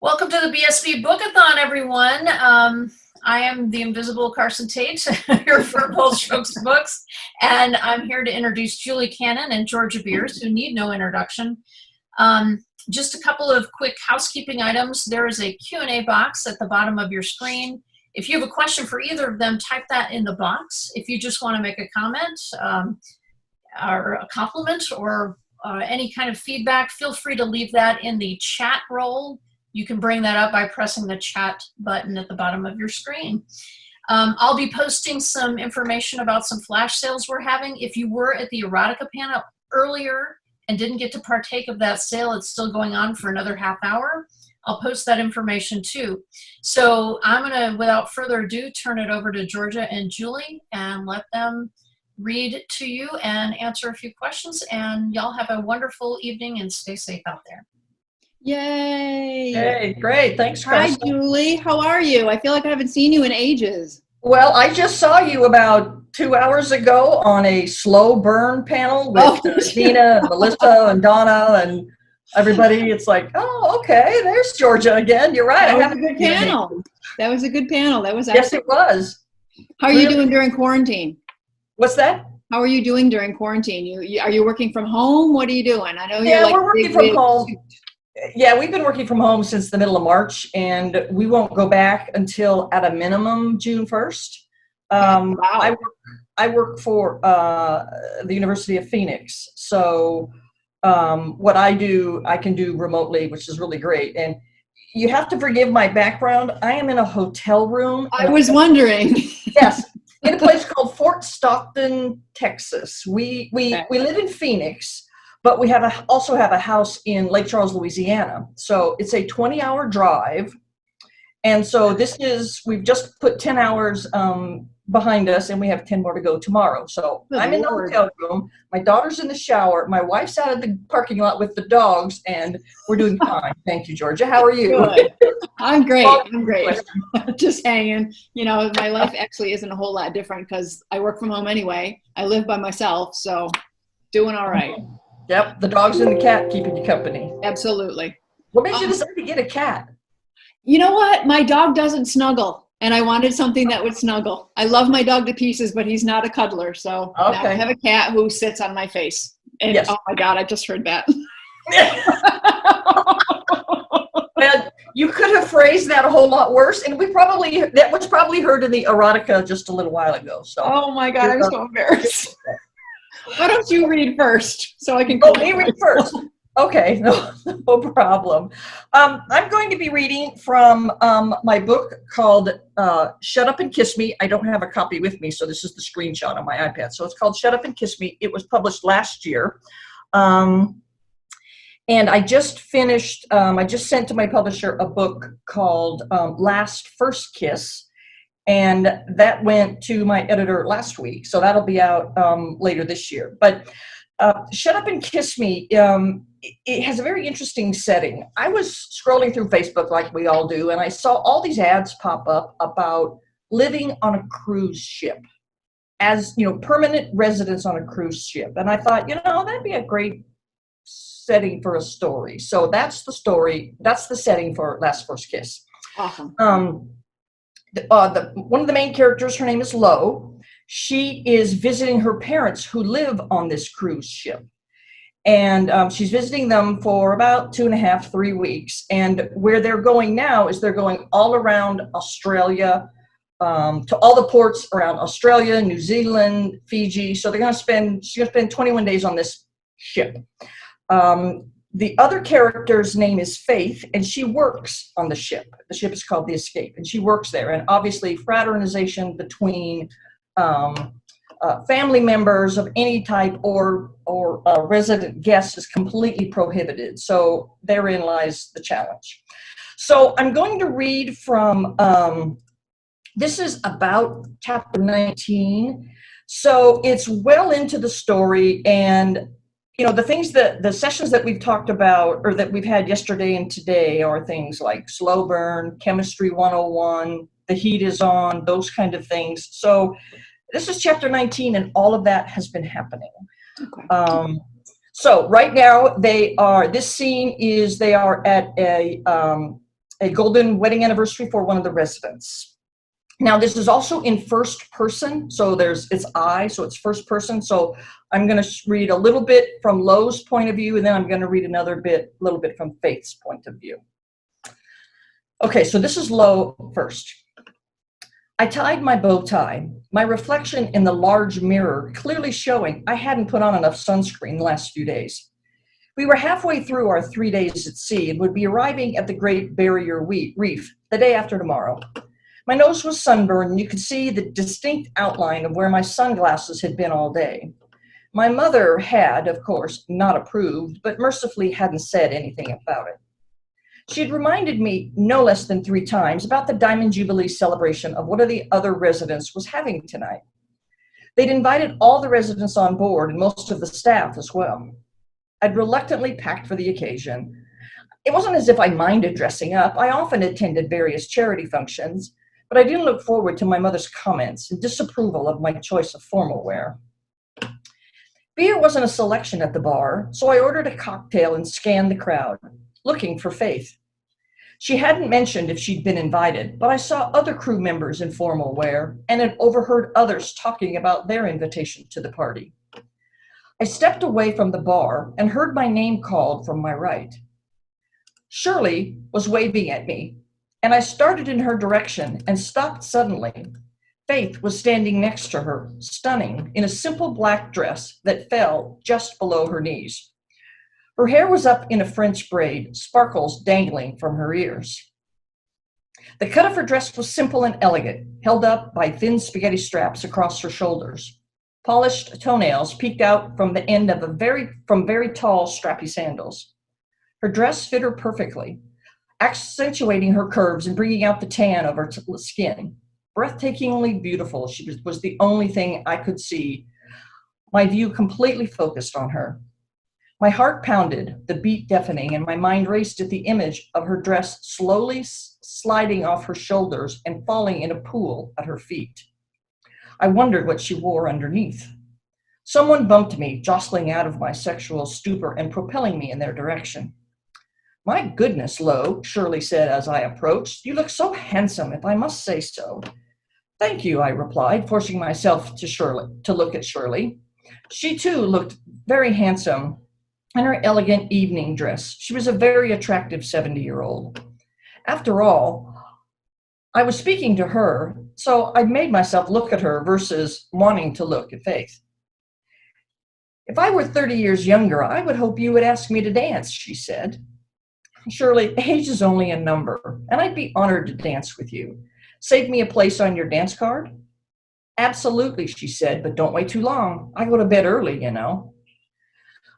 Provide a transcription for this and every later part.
Welcome to the BSB Bookathon, everyone. I am the invisible Carson Tate here for Bold Strokes Books, and I'm here to introduce Julie Cannon and Georgia Beers, who need no introduction. Just a couple of quick housekeeping items. There is a Q&A box at the bottom of your screen. If you have a question for either of them, type that in the box. If you just want to make a comment or a compliment or any kind of feedback, feel free to leave that in the chat role. You can bring that up by pressing the chat button at the bottom of your screen. I'll be posting some information about some flash sales we're having. If you were at the erotica panel earlier and didn't get to partake of that sale, it's still going on for another half hour. I'll post that information too. So I'm gonna, without further ado, turn it over to Georgia and Julie and let them read to you and answer a few questions. And y'all have a wonderful evening and stay safe out there. Yay! Hey, great. Thanks, Chris. Hi, Julie. How are you? I feel like I haven't seen you in ages. Well, I just saw you about 2 hours ago on a slow burn panel with Dina and Melissa and Donna and everybody. It's like, oh, okay, there's Georgia again. You're right. That was a good panel. That was a good panel. That was yes, it was. How are you doing during quarantine? What's that? How are you doing during quarantine? Are you working from home? What are you doing? I know you're we're working from home. Yeah, we've been working from home since the middle of March, and we won't go back until at a minimum June 1st. Wow. I work for the University of Phoenix, so what I do, I can do remotely, which is really great. And you have to forgive my background. I am in a hotel room. I was wondering. Yes, in a place called Fort Stockton, Texas. We live in Phoenix. But we also have a house in Lake Charles, Louisiana. So it's a 20-hour drive. And so we've just put 10 hours behind us, and we have 10 more to go tomorrow. So I'm in the hotel room. My daughter's in the shower. My wife's out of the parking lot with the dogs, and we're doing fine. Thank you, Georgia. How are you? Good. I'm great. I'm great. Just hanging. You know, my life actually isn't a whole lot different because I work from home anyway. I live by myself, so doing all right. Yep, the dogs and the cat keeping you company. Absolutely. What made you decide to get a cat? You know what? My dog doesn't snuggle, and I wanted something that would snuggle. I love my dog to pieces, but he's not a cuddler, so now I have a cat who sits on my face. And yes. Oh my God, I just heard that. And you could have phrased that a whole lot worse, and that was probably heard in the erotica just a little while ago. So. Oh my God, I'm so embarrassed. Why don't you read first so I can? Oh, me read first. Okay, no problem. I'm going to be reading from my book called Shut Up and Kiss Me. I don't have a copy with me, so this is the screenshot on my iPad. So it's called Shut Up and Kiss Me. It was published last year. And I just finished, I just sent to my publisher a book called Last First Kiss. And that went to my editor last week, so that'll be out later this year. But Shut Up and Kiss Me, it has a very interesting setting. I was scrolling through Facebook like we all do, and I saw all these ads pop up about living on a cruise ship as, permanent residence on a cruise ship. And I thought, that'd be a great setting for a story. So that's the story. That's the setting for Last First Kiss. Awesome. One of the main characters, her name is Lo. She is visiting her parents who live on this cruise ship. And she's visiting them for about 2.5, 3 weeks. And where they're going now is they're going all around Australia, to all the ports around Australia, New Zealand, Fiji. So she's going to spend 21 days on this ship. The other character's name is Faith, and she works on the ship. The ship is called the Escape, and she works there. And obviously, fraternization between family members of any type or resident guests is completely prohibited. So therein lies the challenge. So I'm going to read from, this is about chapter 19. So it's well into the story, and the sessions that we've talked about or that we've had yesterday and today are things like slow burn, chemistry 101, the heat is on, those kind of things. So this is chapter 19, and all of that has been happening. Okay. So right now they are at a a golden wedding anniversary for one of the residents. Now, this is also in first person, so it's I, so it's first person. So I'm going to read a little bit from Lo's point of view, and then I'm going to read another little bit from Faith's point of view. Okay, so this is Lo first. I tied my bow tie, my reflection in the large mirror clearly showing I hadn't put on enough sunscreen the last few days. We were halfway through our 3 days at sea and would be arriving at the Great Barrier Reef the day after tomorrow. My nose was sunburned, and you could see the distinct outline of where my sunglasses had been all day. My mother had, of course, not approved, but mercifully hadn't said anything about it. She had reminded me no less than 3 times about the Diamond Jubilee celebration of one of the other residents was having tonight. They'd invited all the residents on board and most of the staff as well. I'd reluctantly packed for the occasion. It wasn't as if I minded dressing up. I often attended various charity functions, but I didn't look forward to my mother's comments and disapproval of my choice of formal wear. Beer wasn't a selection at the bar, so I ordered a cocktail and scanned the crowd, looking for Faith. She hadn't mentioned if she'd been invited, but I saw other crew members in formal wear and had overheard others talking about their invitation to the party. I stepped away from the bar and heard my name called from my right. Shirley was waving at me, and I started in her direction and stopped suddenly. Faith was standing next to her, stunning, in a simple black dress that fell just below her knees. Her hair was up in a French braid, sparkles dangling from her ears. The cut of her dress was simple and elegant, held up by thin spaghetti straps across her shoulders. Polished toenails peeked out from the end of very tall, strappy sandals. Her dress fit her perfectly, accentuating her curves and bringing out the tan of her skin. Breathtakingly beautiful, she was the only thing I could see, my view completely focused on her. My heart pounded, the beat deafening, and my mind raced at the image of her dress slowly sliding off her shoulders and falling in a pool at her feet. I wondered what she wore underneath. Someone bumped me, jostling out of my sexual stupor and propelling me in their direction. "My goodness, Lo," Shirley said as I approached. "You look so handsome, if I must say so." "Thank you," I replied, forcing myself to look at Shirley. She too looked very handsome in her elegant evening dress. She was a very attractive 70-year-old. After all, I was speaking to her, so I made myself look at her versus wanting to look at Faith. "If I were 30 years younger, I would hope you would ask me to dance," she said. "Shirley, age is only a number, and I'd be honored to dance with you. Save me a place on your dance card?" "Absolutely," she said, "but don't wait too long. I go to bed early, you know."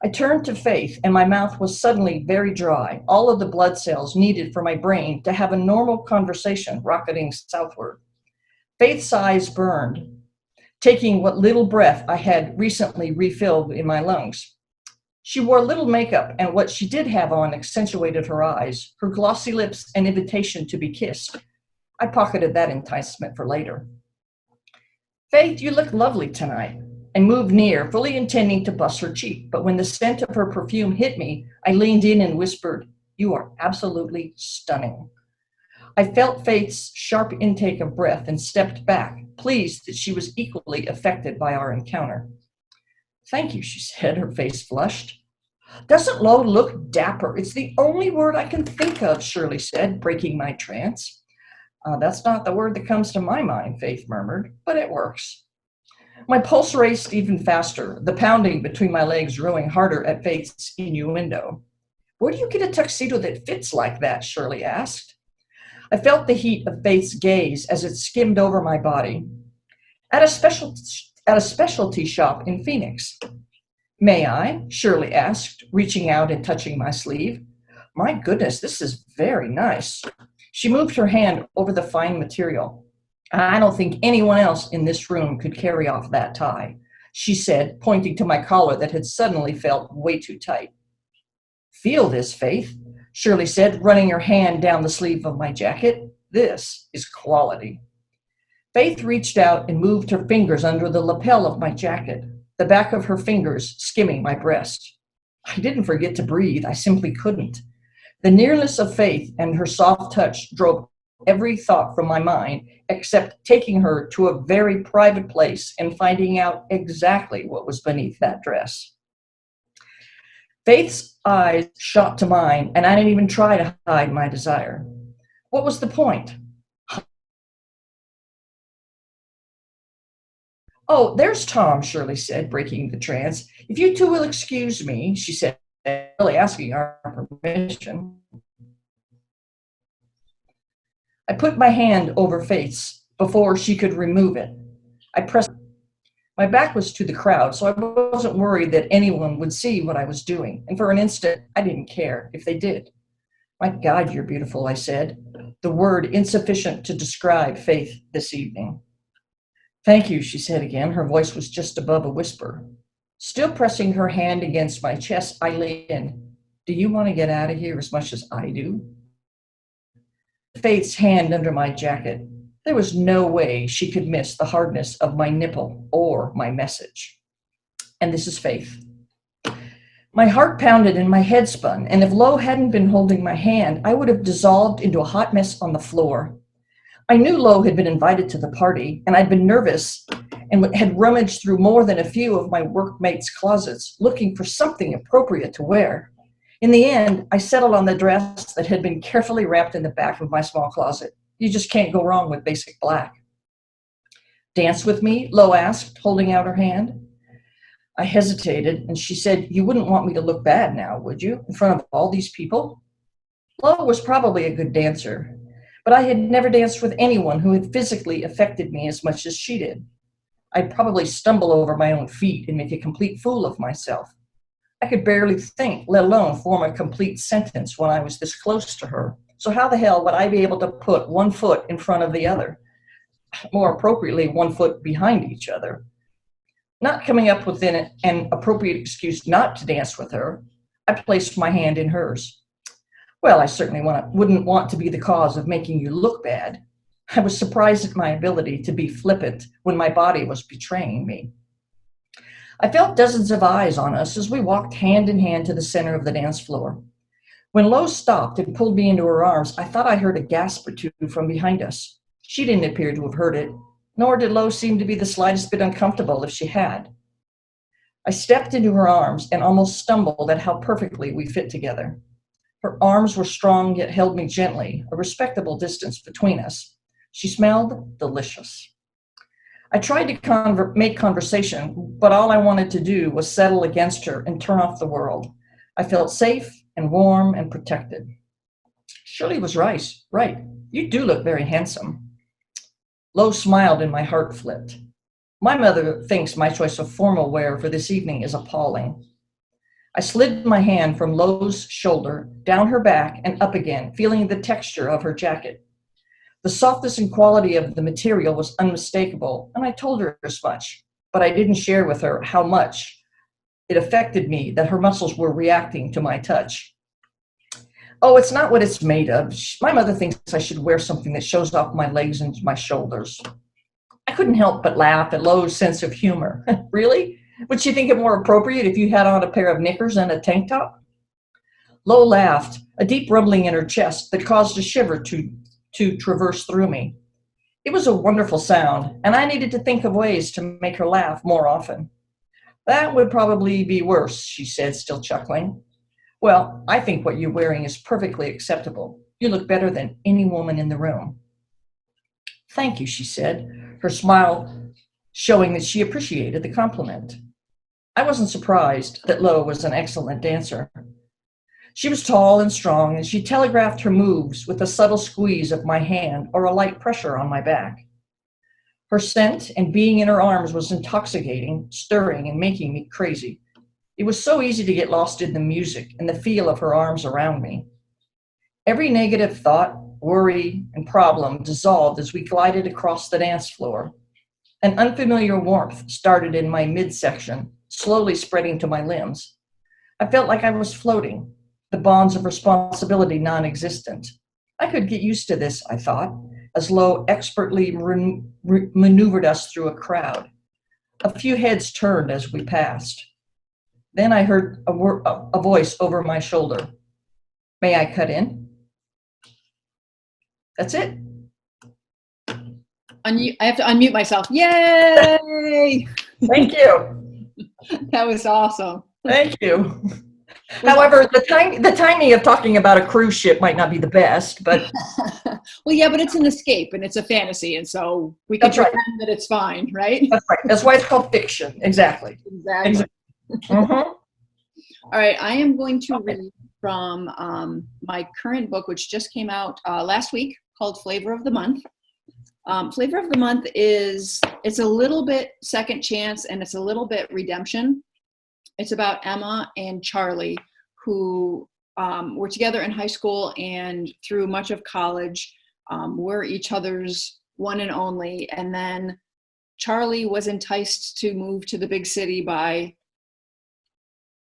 I turned to Faith, and my mouth was suddenly very dry, all of the blood cells needed for my brain to have a normal conversation rocketing southward. Faith's eyes burned, taking what little breath I had recently refilled in my lungs. She wore little makeup, and what she did have on accentuated her eyes, her glossy lips, and invitation to be kissed. I pocketed that enticement for later. "Faith, you look lovely tonight," and moved near, fully intending to bust her cheek. But when the scent of her perfume hit me, I leaned in and whispered, "You are absolutely stunning." I felt Faith's sharp intake of breath and stepped back, pleased that she was equally affected by our encounter. "Thank you," she said, her face flushed. "Doesn't Lo look dapper? It's the only word I can think of," Shirley said, breaking my trance. That's not the word that comes to my mind," Faith murmured, "but it works." My pulse raced even faster, the pounding between my legs growing harder at Faith's innuendo. "Where do you get a tuxedo that fits like that?" Shirley asked. I felt the heat of Faith's gaze as it skimmed over my body. At a specialty shop in Phoenix." "May I?" Shirley asked, reaching out and touching my sleeve. "My goodness, this is very nice." She moved her hand over the fine material. "I don't think anyone else in this room could carry off that tie," she said, pointing to my collar that had suddenly felt way too tight. "Feel this, Faith," Shirley said, running her hand down the sleeve of my jacket. "This is quality." Faith reached out and moved her fingers under the lapel of my jacket, the back of her fingers skimming my breast. I didn't forget to breathe. I simply couldn't. The nearness of Faith and her soft touch drove every thought from my mind except taking her to a very private place and finding out exactly what was beneath that dress. Faith's eyes shot to mine, and I didn't even try to hide my desire. What was the point? "Oh, there's Tom," Shirley said, breaking the trance. "If you two will excuse me," she said, really asking our permission. I put my hand over Faith's before she could remove it. I pressed. My back was to the crowd, so I wasn't worried that anyone would see what I was doing, and for an instant, I didn't care if they did. "My God, you're beautiful," I said, the word insufficient to describe Faith this evening. "Thank you," she said again. Her voice was just above a whisper. Still pressing her hand against my chest, I leaned in. "Do you want to get out of here as much as I do?" Faith's hand under my jacket. There was no way she could miss the hardness of my nipple or my message. "And this is Faith." My heart pounded and my head spun, and if Lo hadn't been holding my hand, I would have dissolved into a hot mess on the floor. I knew Lo had been invited to the party, and I'd been nervous and had rummaged through more than a few of my workmates' closets, looking for something appropriate to wear. In the end, I settled on the dress that had been carefully wrapped in the back of my small closet. You just can't go wrong with basic black. "Dance with me?" Lo asked, holding out her hand. I hesitated, and she said, "You wouldn't want me to look bad now, would you, in front of all these people?" Lo was probably a good dancer, but I had never danced with anyone who had physically affected me as much as she did. I'd probably stumble over my own feet and make a complete fool of myself. I could barely think, let alone form a complete sentence when I was this close to her. So how the hell would I be able to put one foot in front of the other? More appropriately, one foot behind each other. Not coming up with an appropriate excuse not to dance with her, I placed my hand in hers. "Well, I certainly wouldn't want to be the cause of making you look bad." I was surprised at my ability to be flippant when my body was betraying me. I felt dozens of eyes on us as we walked hand in hand to the center of the dance floor. When Lo stopped and pulled me into her arms, I thought I heard a gasp or two from behind us. She didn't appear to have heard it, nor did Lo seem to be the slightest bit uncomfortable if she had. I stepped into her arms and almost stumbled at how perfectly we fit together. Her arms were strong yet held me gently, a respectable distance between us. She smelled delicious. I tried to make conversation, but all I wanted to do was settle against her and turn off the world. I felt safe and warm and protected. Shirley was right. You do look very handsome. Lo smiled and my heart flipped. My mother thinks my choice of formal wear for this evening is appalling. I slid my hand from Lo's shoulder, down her back, and up again, feeling the texture of her jacket. The softness and quality of the material was unmistakable, and I told her as much, but I didn't share with her how much it affected me that her muscles were reacting to my touch. "Oh, it's not what it's made of. My mother thinks I should wear something that shows off my legs and my shoulders." I couldn't help but laugh at Lo's sense of humor. "Really? Would she think it more appropriate if you had on a pair of knickers and a tank top?" Lo laughed, a deep rumbling in her chest that caused a shiver to traverse through me. It was a wonderful sound, and I needed to think of ways to make her laugh more often. "That would probably be worse," she said, still chuckling. "Well, I think what you're wearing is perfectly acceptable. You look better than any woman in the room." "Thank you," she said, her smile showing that she appreciated the compliment. I wasn't surprised that Lo was an excellent dancer. She was tall and strong, and she telegraphed her moves with a subtle squeeze of my hand or a light pressure on my back. Her scent and being in her arms was intoxicating, stirring, and making me crazy. It was so easy to get lost in the music and the feel of her arms around me. Every negative thought, worry, and problem dissolved as we glided across the dance floor. An unfamiliar warmth started in my midsection, slowly spreading to my limbs. I felt like I was floating, the bonds of responsibility non-existent. I could get used to this, I thought, as Lo expertly maneuvered us through a crowd. A few heads turned as we passed. Then I heard a voice over my shoulder. May I cut in? That's it. I have to unmute myself. Yay! Thank you. That was awesome. Thank you. However, the timing of talking about a cruise ship might not be the best, but well, yeah, but it's an escape and it's a fantasy, and so we can pretend that it's fine, right? That's right. That's why it's called fiction. Exactly. Exactly. Mm-hmm. All right, I am going to read from my current book, which just came out last week, called Flavor of the Month. Flavor of the Month it's a little bit second chance and it's a little bit redemption. It's about Emma and Charlie, who were together in high school and through much of college were each other's one and only. And then Charlie was enticed to move to the big city by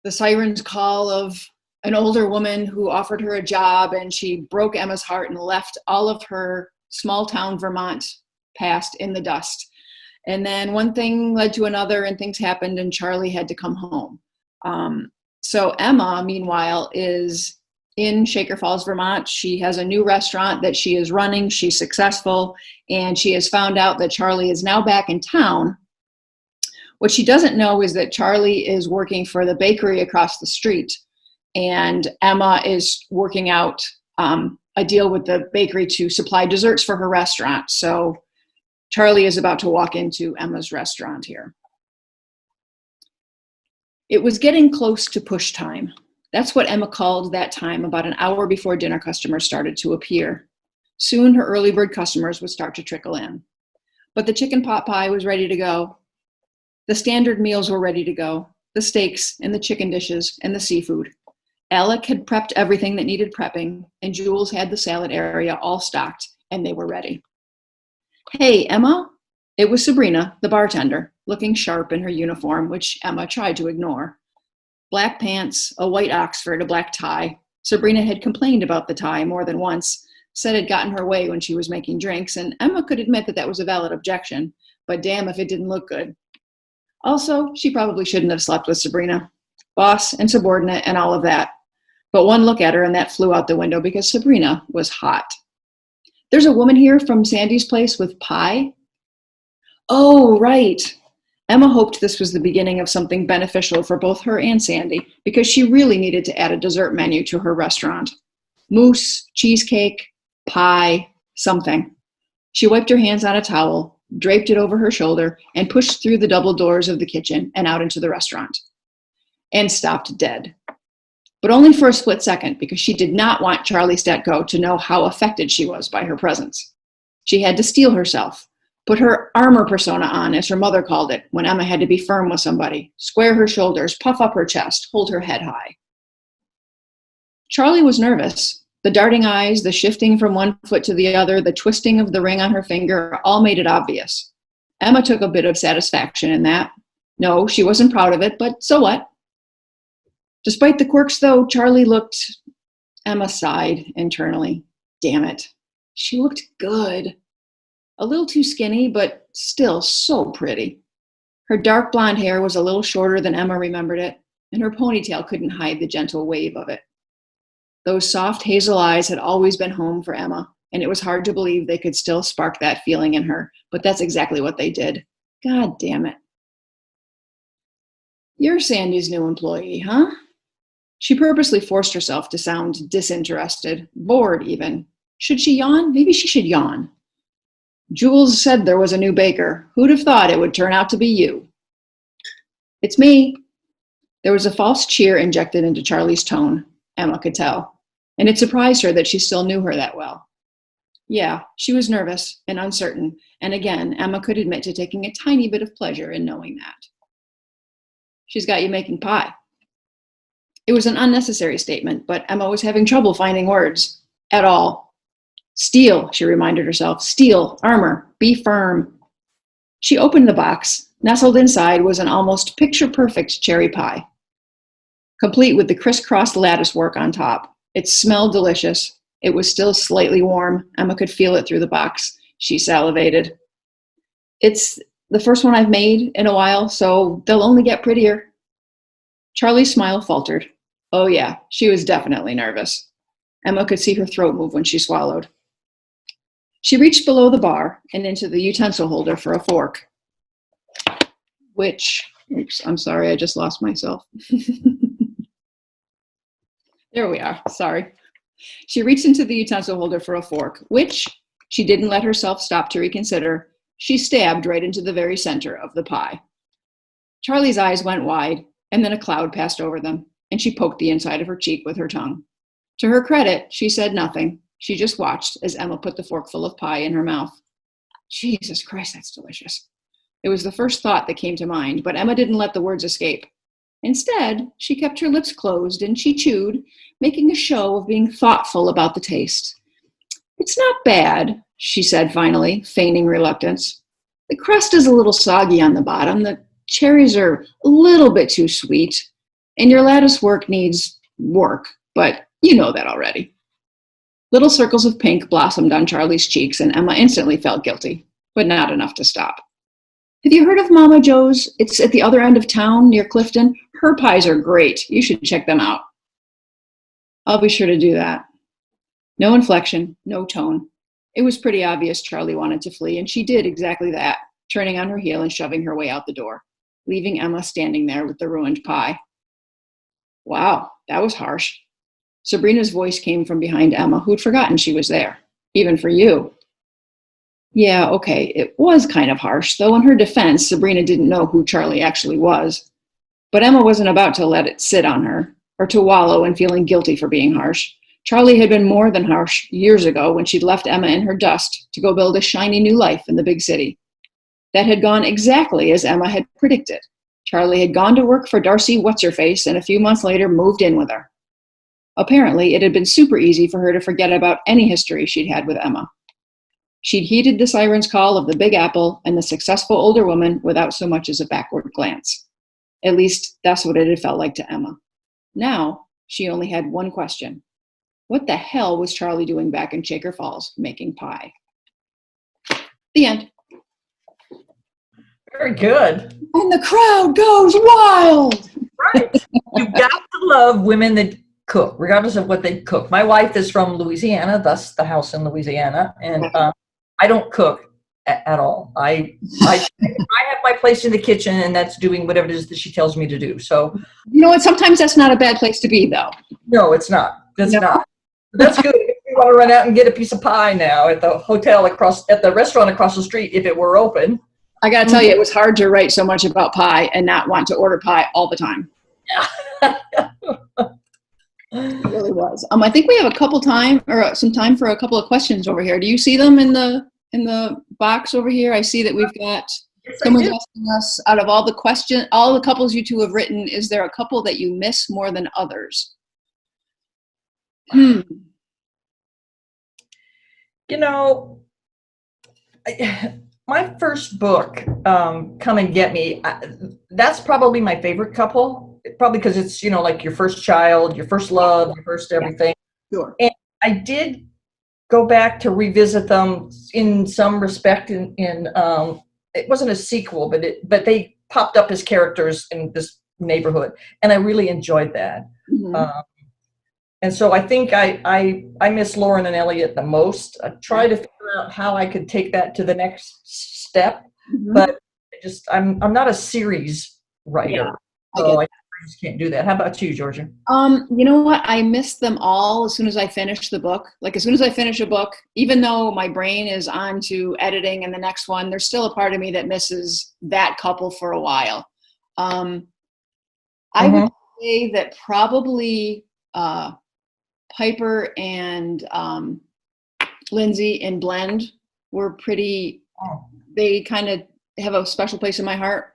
the siren's call of an older woman who offered her a job, and she broke Emma's heart and left all of her small town Vermont past in the dust. And then one thing led to another and things happened and Charlie had to come home. So Emma, meanwhile, is in Shaker Falls, Vermont. She has a new restaurant that she is running. She's successful, and she has found out that Charlie is now back in town. What she doesn't know is that Charlie is working for the bakery across the street, and Emma is working out a deal with the bakery to supply desserts for her restaurant. So Charlie is about to walk into Emma's restaurant here. It was getting close to push time. That's what Emma called that time, about an hour before dinner customers started to appear. Soon her early bird customers would start to trickle in. But the chicken pot pie was ready to go. The standard meals were ready to go. The steaks and the chicken dishes and the seafood. Alec had prepped everything that needed prepping, and Jules had the salad area all stocked, and they were ready. Hey, Emma? It was Sabrina, the bartender, looking sharp in her uniform, which Emma tried to ignore. Black pants, a white Oxford, a black tie. Sabrina had complained about the tie more than once, said it got in her way when she was making drinks, and Emma could admit that that was a valid objection, but damn if it didn't look good. Also, she probably shouldn't have slept with Sabrina. Boss and subordinate and all of that. But one look at her and that flew out the window because Sabrina was hot. There's a woman here from Sandy's place with pie? Oh, right. Emma hoped this was the beginning of something beneficial for both her and Sandy because she really needed to add a dessert menu to her restaurant. Mousse, cheesecake, pie, something. She wiped her hands on a towel, draped it over her shoulder, and pushed through the double doors of the kitchen and out into the restaurant. And stopped dead. But only for a split second because she did not want Charlie Statko to know how affected she was by her presence. She had to steel herself, put her armor persona on, as her mother called it, when Emma had to be firm with somebody, square her shoulders, puff up her chest, hold her head high. Charlie was nervous. The darting eyes, the shifting from one foot to the other, the twisting of the ring on her finger, all made it obvious. Emma took a bit of satisfaction in that. No, she wasn't proud of it, but so what? Despite the quirks, though, Charlie looked... Emma sighed internally. Damn it. She looked good. A little too skinny, but still so pretty. Her dark blonde hair was a little shorter than Emma remembered it, and her ponytail couldn't hide the gentle wave of it. Those soft hazel eyes had always been home for Emma, and it was hard to believe they could still spark that feeling in her, but that's exactly what they did. God damn it. You're Sandy's new employee, huh? She purposely forced herself to sound disinterested, bored even. Should she yawn? Maybe she should yawn. Jules said there was a new baker. Who'd have thought it would turn out to be you? It's me. There was a false cheer injected into Charlie's tone, Emma could tell, and it surprised her that she still knew her that well. Yeah, she was nervous and uncertain, and again, Emma could admit to taking a tiny bit of pleasure in knowing that. She's got you making pie. It was an unnecessary statement, but Emma was having trouble finding words. At all. Steel, she reminded herself. Steel, armor, be firm. She opened the box. Nestled inside was an almost picture-perfect cherry pie, complete with the crisscross lattice work on top. It smelled delicious. It was still slightly warm. Emma could feel it through the box. She salivated. It's the first one I've made in a while, so they'll only get prettier. Charlie's smile faltered. Oh yeah, she was definitely nervous. Emma could see her throat move when she swallowed. She reached below the bar and into the utensil holder for a fork, which, oops, I'm sorry, I just lost myself. There we are, sorry. She reached into the utensil holder for a fork, which she didn't let herself stop to reconsider. She stabbed right into the very center of the pie. Charlie's eyes went wide, and then a cloud passed over them, and she poked the inside of her cheek with her tongue. To her credit, she said nothing. She just watched as Emma put the forkful of pie in her mouth. Jesus Christ, that's delicious. It was the first thought that came to mind, but Emma didn't let the words escape. Instead, she kept her lips closed and she chewed, making a show of being thoughtful about the taste. It's not bad, she said finally, feigning reluctance. The crust is a little soggy on the bottom, the cherries are a little bit too sweet, and your lattice work needs work, but you know that already. Little circles of pink blossomed on Charlie's cheeks, and Emma instantly felt guilty, but not enough to stop. Have you heard of Mama Jo's? It's at the other end of town, near Clifton. Her pies are great. You should check them out. I'll be sure to do that. No inflection, no tone. It was pretty obvious Charlie wanted to flee, and she did exactly that, turning on her heel and shoving her way out the door, leaving Emma standing there with the ruined pie. Wow, that was harsh. Sabrina's voice came from behind Emma, who'd forgotten she was there. Even for you. Yeah, okay, it was kind of harsh, though in her defense, Sabrina didn't know who Charlie actually was. But Emma wasn't about to let it sit on her, or to wallow in feeling guilty for being harsh. Charlie had been more than harsh years ago when she'd left Emma in her dust to go build a shiny new life in the big city. That had gone exactly as Emma had predicted. Charlie had gone to work for Darcy What's-Her-Face and a few months later moved in with her. Apparently, it had been super easy for her to forget about any history she'd had with Emma. She'd heeded the siren's call of the Big Apple and the successful older woman without so much as a backward glance. At least, that's what it had felt like to Emma. Now, she only had one question. What the hell was Charlie doing back in Shaker Falls making pie? The end. Very good. And the crowd goes wild! Right. You've got to love women that cook, regardless of what they cook. My wife is from Louisiana, thus the house in Louisiana, and I don't cook at all. I have my place in the kitchen, and that's doing whatever it is that she tells me to do. So, you know what? Sometimes that's not a bad place to be, though. No, it's not. It's not. That's good. If you want to run out and get a piece of pie now at the restaurant across the street, if it were open. I got to tell you, it was hard to write so much about pie and not want to order pie all the time. Yeah. It really was. I think we have some time for a couple of questions over here. Do you see them in the box over here? I see that we've got someone's asking us, out of all the couples you two have written, is there a couple that you miss more than others? You know, my first book, Come and Get Me, that's probably my favorite couple. Probably because it's, like your first child, your first love, your first everything. Sure. And I did go back to revisit them in some respect. In it wasn't a sequel, but they popped up as characters in this neighborhood, and I really enjoyed that. Mm-hmm. And so I think I miss Lauren and Elliot the most. I try to figure out how I could take that to the next step, but I'm not a series writer, so I just can't do that. How about you, Georgia? You know what? I miss them all as soon as I finish the book. Like, as soon as I finish a book, even though my brain is on to editing and the next one, there's still a part of me that misses that couple for a while. I would say that probably Piper and Lindsay in Blend were pretty, they kind of have a special place in my heart.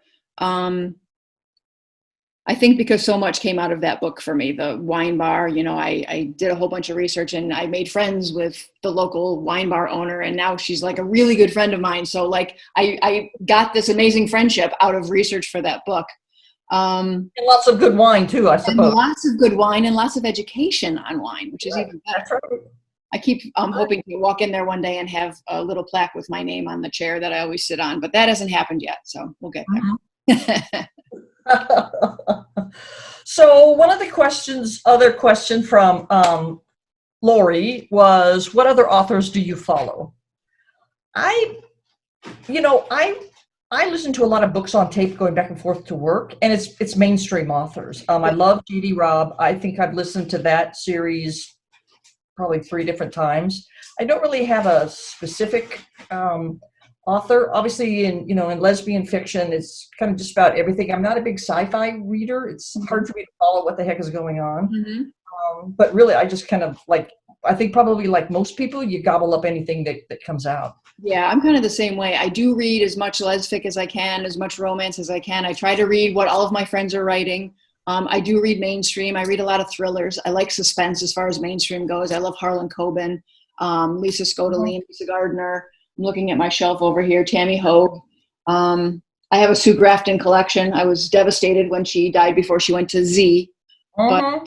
I think because so much came out of that book for me, the wine bar, I did a whole bunch of research and I made friends with the local wine bar owner, and now she's like a really good friend of mine. So like I got this amazing friendship out of research for that book. And lots of good wine too, I suppose. And lots of good wine and lots of education on wine, which is even better. That's right. I keep hoping to walk in there one day and have a little plaque with my name on the chair that I always sit on, but that hasn't happened yet, so we'll get there. So one of the other question from Lori, was what other authors do you follow? I listen to a lot of books on tape going back and forth to work, and it's mainstream authors. I love J.D. Robb. I think I've listened to that series probably 3 different times. I don't really have a specific author. Obviously, in lesbian fiction, it's kind of just about everything. I'm not a big sci-fi reader. It's hard for me to follow what the heck is going on. But really, I just kind of I think probably like most people, you gobble up anything that comes out. Yeah, I'm kind of the same way. I do read as much lesfic as I can, as much romance as I can. I try to read what all of my friends are writing. I do read mainstream. I read a lot of thrillers. I like suspense as far as mainstream goes. I love Harlan Coben, Lisa Scottolini, Lisa Gardner. I'm looking at my shelf over here, Tammy Hogue. I have a Sue Grafton collection. I was devastated when she died before she went to Z. But,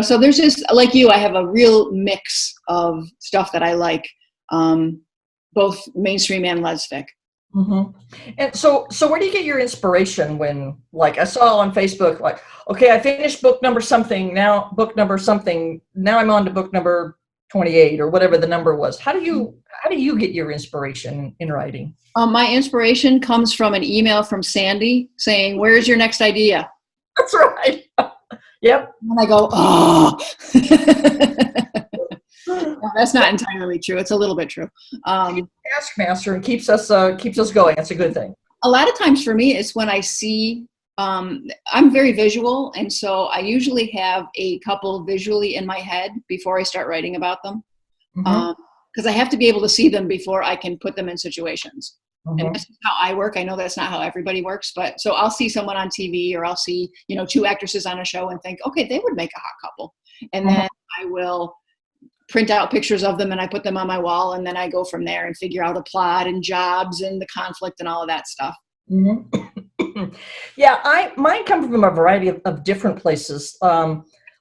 so there's just, like you, I have a real mix of stuff that I like, both mainstream and lesfic. And so where do you get your inspiration when, I saw on Facebook, okay, I finished book number something, now book number something, now I'm on to book number 28 or whatever the number was. How do you get your inspiration in writing? My inspiration comes from an email from Sandy saying, "Where's your next idea?" That's right. Yep. And I go, oh. No, that's not entirely true. It's a little bit true. Taskmaster and keeps us going. That's a good thing. A lot of times for me, it's when I see, I'm very visual. And so I usually have a couple visually in my head before I start writing about them. Because I have to be able to see them before I can put them in situations. And that's how I work. I know that's not how everybody works, but so I'll see someone on TV or I'll see, 2 actresses on a show and think, okay, they would make a hot couple. And then I will print out pictures of them and I put them on my wall, and then I go from there and figure out a plot and jobs and the conflict and all of that stuff. Yeah, mine come from a variety of different places.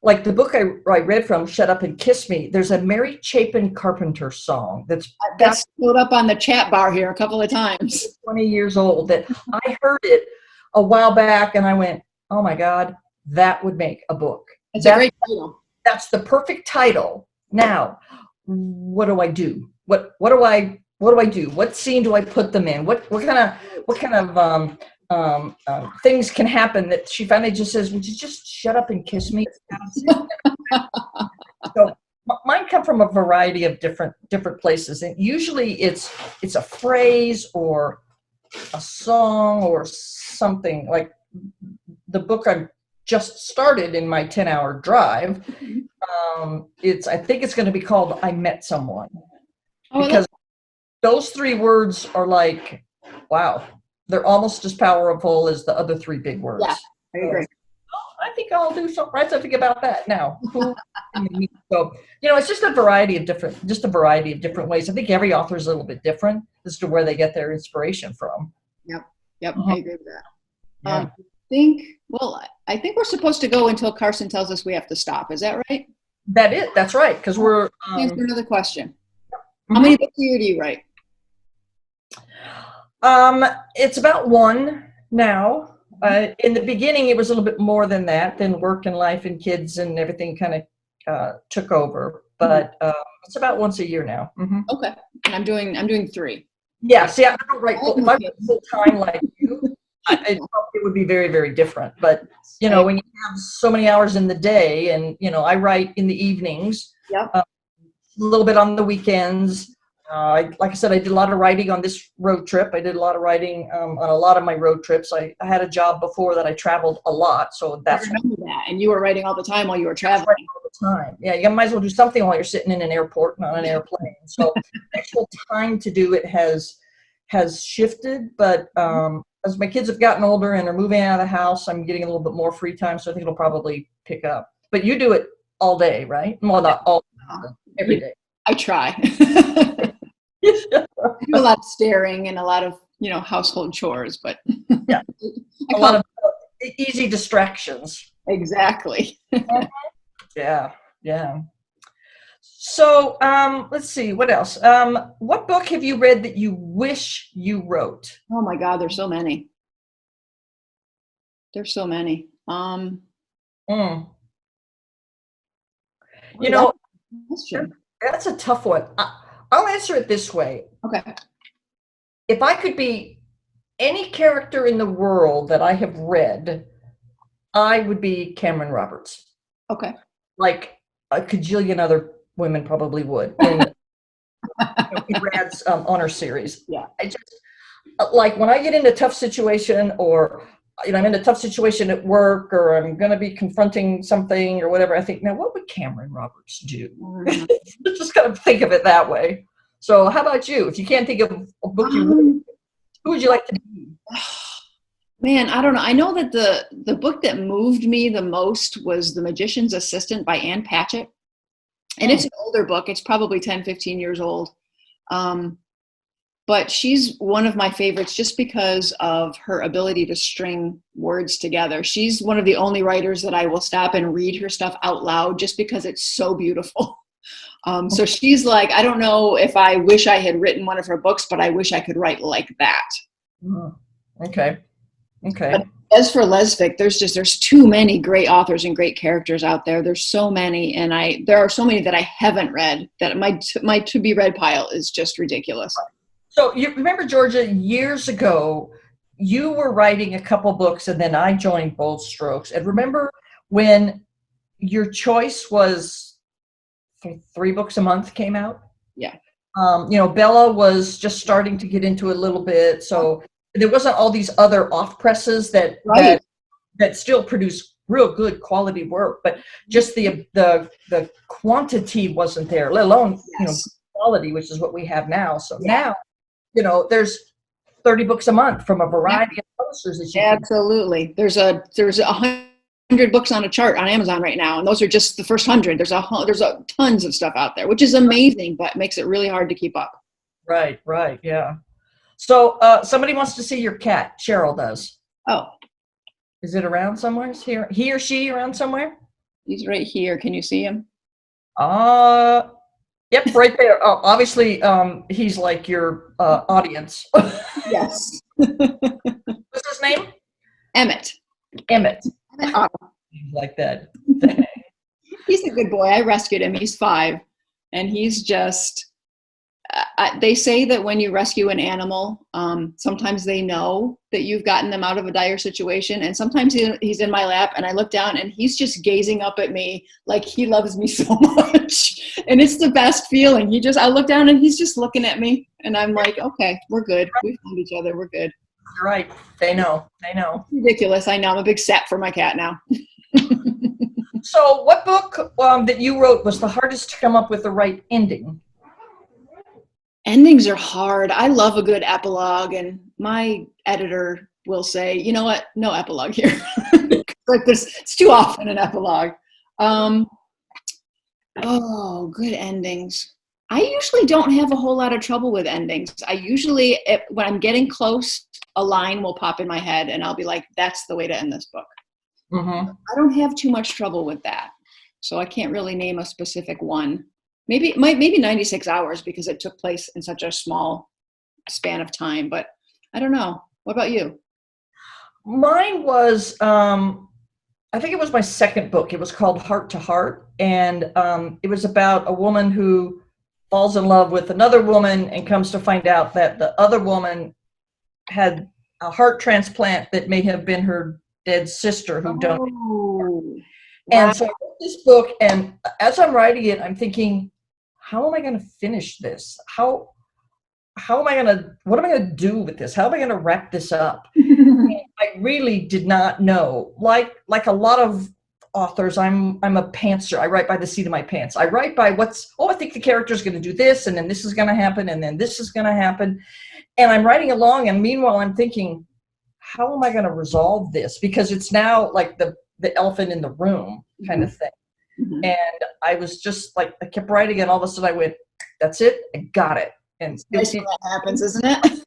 Like the book I read from, Shut Up and Kiss Me, there's a Mary Chapin Carpenter song that's showed up on the chat bar here a couple of times. 20 years old, that I heard it a while back and I went, oh my God, that would make a book. It's a great title. That's the perfect title. Now, what do I do? What do I do? What scene do I put them in? What kind of things can happen that she finally just says, "Would you just shut up and kiss me?" So mine come from a variety of different places, and usually it's a phrase or a song or something. Like the book I just started in my 10-hour drive. I think it's going to be called "I Met Someone," because those 3 words are like, wow, they're almost as powerful as the other 3 big words. Yeah, I agree. I think I'll write something about that now. So, it's just a variety of different ways. I think every author is a little bit different as to where they get their inspiration from. Yep, I agree with that. Yeah. I think we're supposed to go until Carson tells us we have to stop. Is that right? That's right, because we're... Answer another question. How many books a year do you write? It's about 1 now. In the beginning, it was a little bit more than that. Then work and life and kids and everything kind of took over. But it's about once a year now. Okay, and I'm doing 3. Yeah, see, I don't write full time like you. It would be very, very different. But when you have so many hours in the day, and I write in the evenings. Yep. A little bit on the weekends. Like I said, I did a lot of writing on this road trip. I did a lot of writing on a lot of my road trips. I had a job before that I traveled a lot, so that's... I remember that. And you were writing all the time while you were traveling. All the time. Yeah, you might as well do something while you're sitting in an airport and on an airplane. So the actual time to do it has shifted, but as my kids have gotten older and are moving out of the house, I'm getting a little bit more free time, so I think it'll probably pick up. But you do it all day, right? Well, not all day, every day. I try. I do a lot of staring and a lot of, household chores, but yeah, a lot of easy distractions. Exactly. Yeah. So let's see, what else? What book have you read that you wish you wrote? Oh my God, there's so many. Question. That's a tough one. I'll answer it this way. Okay. If I could be any character in the world that I have read, I would be Cameron Roberts. Okay. Like a cajillion other women probably would in Rad's honor series. Yeah. I just like when I get in a tough situation, or I'm in a tough situation at work, or I'm going to be confronting something or whatever. I think, now what would Cameron Roberts do? Mm-hmm. Just kind of think of it that way. So, how about you? If you can't think of a book you read, who would you like to be? Man, I don't know. I know that the book that moved me the most was The Magician's Assistant by Ann Patchett. And it's an older book. It's probably 10, 15 years old. But she's one of my favorites just because of her ability to string words together. She's one of the only writers that I will stop and read her stuff out loud just because it's so beautiful. So she's like, I don't know if I wish I had written one of her books, but I wish I could write like that. Okay. But as for lesfic, there's too many great authors and great characters out there. There's so many, and there are so many that I haven't read that my to be read pile is just ridiculous. So you remember, Georgia, years ago, you were writing a couple books, and then I joined Bold Strokes. And remember when your choice was 3 books a month came out? Yeah. Bella was just starting to get into it a little bit, so there wasn't all these other off presses that still produce real good quality work, but just the quantity wasn't there, let alone quality, which is what we have now. So now, there's 30 books a month from a variety of publishers that you absolutely. There's 100 books on a chart on Amazon right now, and those are just the first 100. There's tons of stuff out there, which is amazing, but makes it really hard to keep up. Right, yeah. So somebody wants to see your cat. Cheryl does. Oh. Is it around somewhere? Is he or she around somewhere? He's right here. Can you see him? Yep, right there. Oh, obviously, he's like your audience. Yes. What's his name? Emmett. Oh. Like that. He's a good boy. I rescued him. He's 5, and he's just. They say that when you rescue an animal, sometimes they know that you've gotten them out of a dire situation, and sometimes he's in my lap, and I look down, and he's just gazing up at me like he loves me so much, and it's the best feeling. I look down, and he's just looking at me, and I'm like, okay, we're good. We found each other. We're good. You're right. They know. Ridiculous. I know. I'm a big sap for my cat now. So, what book that you wrote was the hardest to come up with the right ending? Endings are hard. I love a good epilogue, and my editor will say, you know what, no epilogue here. Like it's too often an epilogue. Good endings. I usually don't have a whole lot of trouble with endings. When I'm getting close, a line will pop in my head, and I'll be like, that's the way to end this book. Mm-hmm. I don't have too much trouble with that. So I can't really name a specific one. Maybe 96 hours because it took place in such a small span of time, but I don't know. What about you? Mine was, I think it was my second book. It was called Heart to Heart, and it was about a woman who falls in love with another woman and comes to find out that the other woman had a heart transplant that may have been her dead sister who donated. And so I wrote this book, and as I'm writing it, I'm thinking, how am I going to finish this? What am I going to do with this? How am I going to wrap this up? I really did not know. Like a lot of authors, I'm a pantser. I write by the seat of my pants. I write by I think the character's going to do this, and then this is going to happen, and then this is going to happen. And I'm writing along, and meanwhile, I'm thinking, how am I going to resolve this? Because it's now like the elephant in the room kind of thing. Mm-hmm. And I was just like, I kept writing, and all of a sudden I went, that's it, I got it. And that's what happens, isn't it?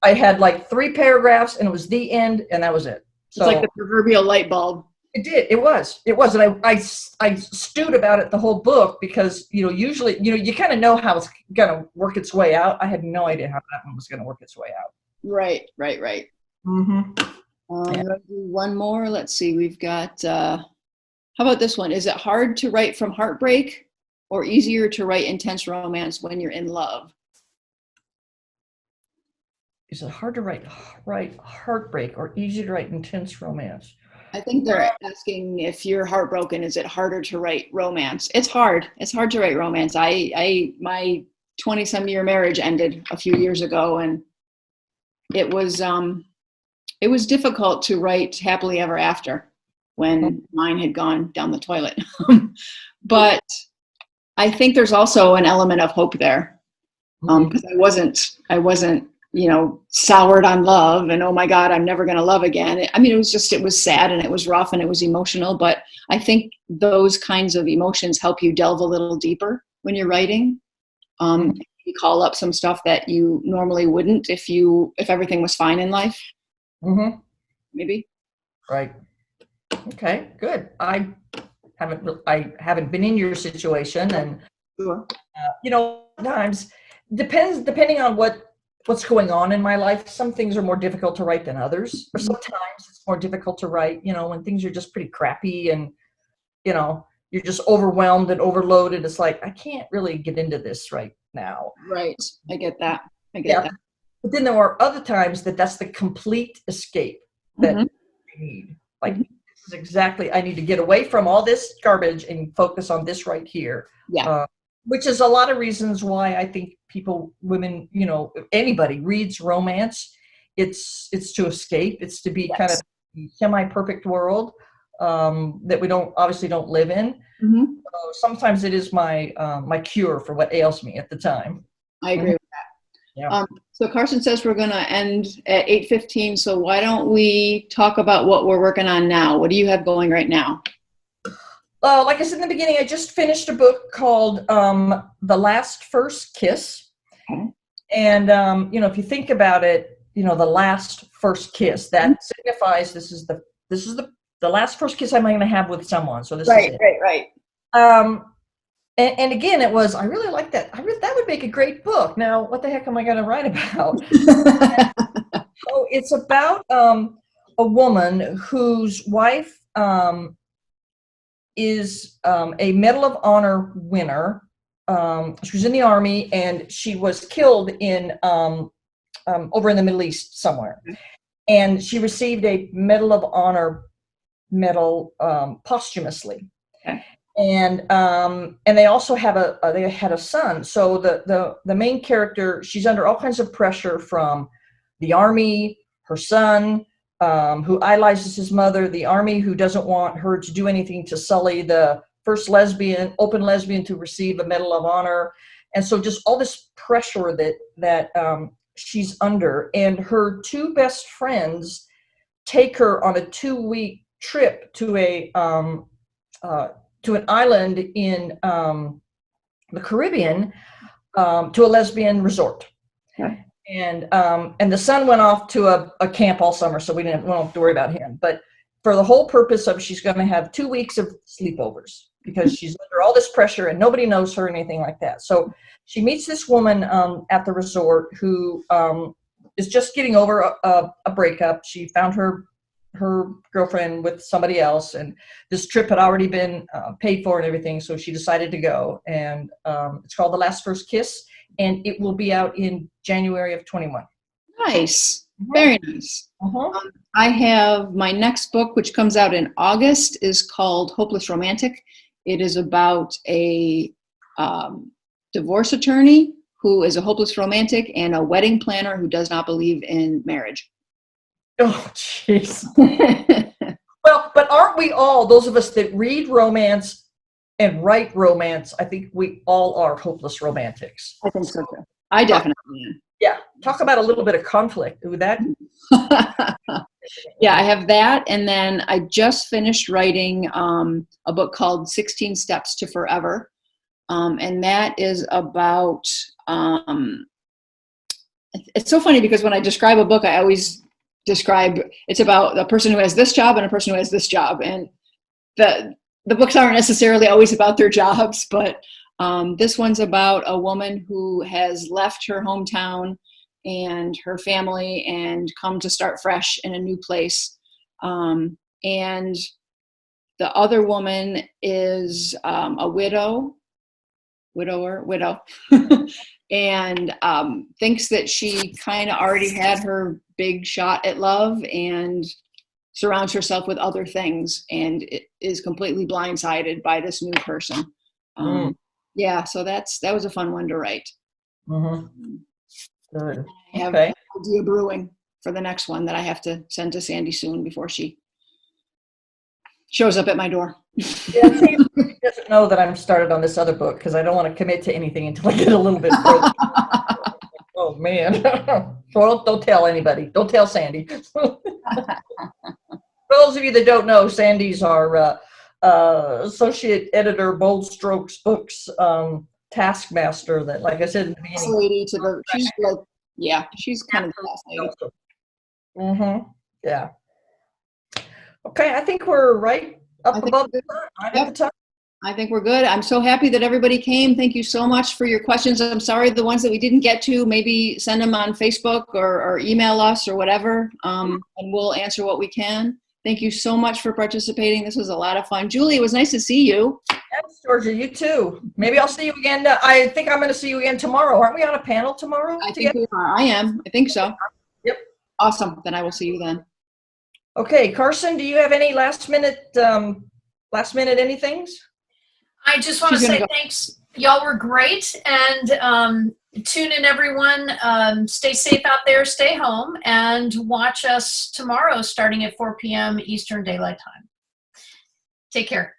I had like 3 paragraphs, and it was the end, and that was it. So, it's like the proverbial light bulb. It was, and I stewed about it the whole book because, usually, you kind of know how it's going to work its way out. I had no idea how that one was going to work its way out. Right. Mm-hmm. Do one more. Let's see. We've got, how about this one? Is it hard to write from heartbreak or easier to write intense romance when you're in love? Is it hard to write heartbreak or easy to write intense romance? I think they're asking if you're heartbroken, is it harder to write romance? It's hard. It's hard to write romance. My 20-some year marriage ended a few years ago, and it was difficult to write happily ever after when mine had gone down the toilet. But I think there's also an element of hope there, because I wasn't, soured on love and, oh my God, I'm never going to love again. I mean, it was sad and it was rough and it was emotional, but I think those kinds of emotions help you delve a little deeper when you're writing. You call up some stuff that you normally wouldn't if everything was fine in life. Maybe. Right. Okay, good. I haven't been in your situation, and times depending on what's going on in my life, some things are more difficult to write than others, or sometimes it's more difficult to write, when things are just pretty crappy and, you're just overwhelmed and overloaded. It's like, I can't really get into this right now. Right. I get that. That. But then there are other times that's the complete escape that I need. Like, this is exactly, I need to get away from all this garbage and focus on this right here. Yeah. Which is a lot of reasons why I think women, anybody reads romance. It's to escape. It's to be kind of a semi-perfect world that we obviously don't live in. So sometimes it is my cure for what ails me at the time. I agree with that. Yeah. So Carson says we're going to end at 8:15. So why don't we talk about what we're working on now? What do you have going right now? Like I said in the beginning, I just finished a book called The Last First Kiss. Okay. And, if you think about it, the last first kiss, that signifies this is the last first kiss I'm going to have with someone. So this is it. Right. And again, I really like that. That would make a great book. Now, what the heck am I going to write about? So it's about a woman whose wife is a Medal of Honor winner. She was in the Army, and she was killed in over in the Middle East somewhere. And she received a Medal of Honor medal posthumously. Okay. And they also they had a son. So the main character, she's under all kinds of pressure from the Army, her son, who idolizes his mother, the Army, who doesn't want her to do anything to sully the first open lesbian to receive a Medal of Honor. And so just all this pressure that she's under. And her two best friends take her on a 2-week trip to an island in the Caribbean, to a lesbian resort. Okay. And the son went off to a camp all summer, so we don't have to worry about him. But for the whole purpose of, she's going to have 2 weeks of sleepovers because she's under all this pressure and nobody knows her or anything like that. So she meets this woman at the resort who is just getting over a breakup. She found her girlfriend with somebody else, and this trip had already been paid for and everything, so she decided to go. And it's called The Last First Kiss, and it will be out in January of 21. Nice. Very nice. I have my next book, which comes out in August, is called Hopeless Romantic. It is about a divorce attorney who is a hopeless romantic and a wedding planner who does not believe in marriage. Oh, jeez. Well, but aren't we all, those of us that read romance and write romance, I think we all are hopeless romantics. I think so too. I definitely am. Yeah. Talk about a little bit of conflict with that. Yeah, I have that. And then I just finished writing a book called 16 Steps to Forever. And that is about, it's so funny because when I describe a book, I always describe it's about a person who has this job and a person who has this job. And the books aren't necessarily always about their jobs, but this one's about a woman who has left her hometown and her family and come to start fresh in a new place. And the other woman is a widow widow, and thinks that she kind of already had her big shot at love and surrounds herself with other things and is completely blindsided by this new person. Yeah, so that was a fun one to write. Good. I have an idea brewing for the next one that I have to send to Sandy soon before she shows up at my door. Yeah, see, she doesn't know that I'm started on this other book because I don't want to commit to anything until I get a little bit further. Oh man. Well, don't tell anybody. Don't tell Sandy. For those of you that don't know, Sandy's our associate editor, Bold Strokes Books taskmaster. That, like I said in the beginning, lady to the, she's like, yeah, she's kind of the last lady. Yeah. Okay, I think we're right up above the top, right at the top. I think we're good. I'm so happy that everybody came. Thank you so much for your questions. I'm sorry the ones that we didn't get to, maybe send them on Facebook or email us or whatever, and we'll answer what we can. Thank you so much for participating. This was a lot of fun. Julie, it was nice to see you. Yes, Georgia, you too. Maybe I'll see you again. I think I'm going to see you again tomorrow. Aren't we on a panel tomorrow? I think we are. I am. I think so. Yep. Awesome. Then I will see you then. Okay, Carson, do you have any last minute anythings? I just want to say thanks. Y'all were great. And tune in, everyone. Stay safe out there. Stay home. And watch us tomorrow starting at 4 p.m. Eastern Daylight Time. Take care.